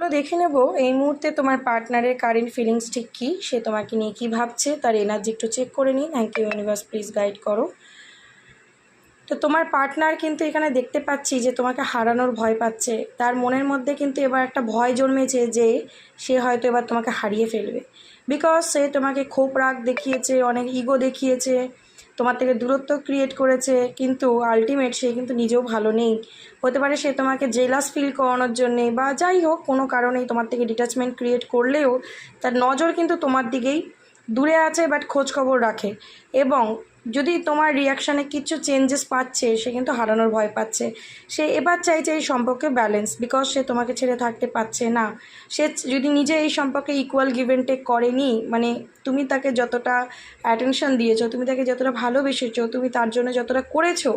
তো দেখে নেব এই মুহূর্তে তোমার পার্টনারের কারেন্ট ফিলিংস ঠিক কী, সে তোমাকে নিয়ে কী ভাবছে, তার এনার্জি একটু চেক করে নিই। Thank you universe, please guide করো। তো তোমার পার্টনার কিন্তু এখানে দেখতে পাচ্ছি যে তোমাকে হারানোর ভয় পাচ্ছে। তার মনের মধ্যে কিন্তু এবার একটা ভয় জন্মেছে যে সে হয়তো এবার তোমাকে হারিয়ে ফেলবে। বিকজ সে তোমাকে খুব রাগ দেখিয়েছে, অনেক ইগো দেখিয়েছে, তোমার থেকে দূরত্ব ক্রিয়েট করেছে, কিন্তু আলটিমেট সে কিন্তু নিজেও ভালো নেই। হতে পারে সে তোমাকে জেলাস ফিল করানোর জন্যে বা যাই হোক কোনো কারণেই তোমার থেকে ডিট্যাচমেন্ট ক্রিয়েট করলেও তার নজর কিন্তু তোমার দিকেই দূরে আছে, বাট খোঁজ খবর রাখে। এবং যদি তোমার রিয়াকশানে কিছু চেঞ্জেস পাচ্ছে, সে কিন্তু হারানোর ভয় পাচ্ছে। সে এবার চাইছে এই সম্পর্কে ব্যালেন্স, বিকজ সে তোমাকে ছেড়ে থাকতে পারছে না। সে যদি নিজে এই সম্পর্কে ইকুয়াল গিভ অ্যান্ড টেক করেনি, মানে তুমি তাকে যতটা অ্যাটেনশন দিয়েছো, তুমি তাকে যতটা ভালোবেসেছো, তুমি তার জন্য যতটা করেছো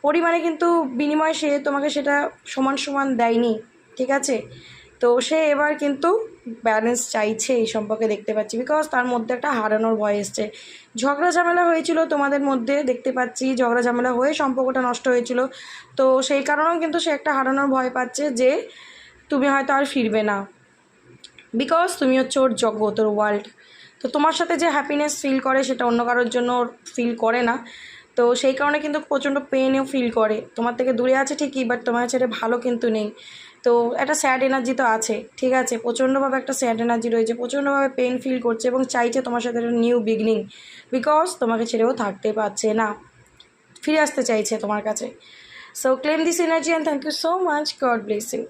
পরিমাণে কিন্তু বিনিময়ে সে তোমাকে সেটা সমান সমান দেয়নি, ঠিক আছে? তো সে এবার কিন্তু ব্যালেন্স চাইছে এই সম্পর্কে, দেখতে পাচ্ছি, বিকজ তার মধ্যে একটা হারানোর ভয় এসছে। ঝগড়া ঝামেলা হয়েছিল তোমাদের মধ্যে, দেখতে পাচ্ছি ঝগড়া ঝামেলা হয়ে সম্পর্কটা নষ্ট হয়েছিল। তো সেই কারণেও কিন্তু সে একটা হারানোর ভয় পাচ্ছে যে তুমি হয়তো আর ফিরবে না, বিকজ তুমি হচ্ছে ওর জগৎ, ওর ওয়ার্ল্ড। তো তোমার সাথে যে হ্যাপিনেস ফিল করে সেটা অন্য কারোর জন্য ফিল করে না। তো সেই কারণে কিন্তু প্রচণ্ড পেনও ফিল করে। তোমার থেকে দূরে আছে ঠিকই, বাট তোমার ছেড়ে ভালো কিন্তু নেই। তো একটা স্যাড এনার্জি তো আছে, ঠিক আছে, প্রচণ্ডভাবে একটা স্যাড এনার্জি রয়েছে, প্রচণ্ডভাবে পেন ফিল করছে এবং চাইছে তোমার সাথে একটা নিউ বিগনিং, বিকজ তোমাকে ছেড়েও থাকতে পারছে না, ফিরে আসতে চাইছে তোমার কাছে। So claim this energy and thank you so much, God bless you.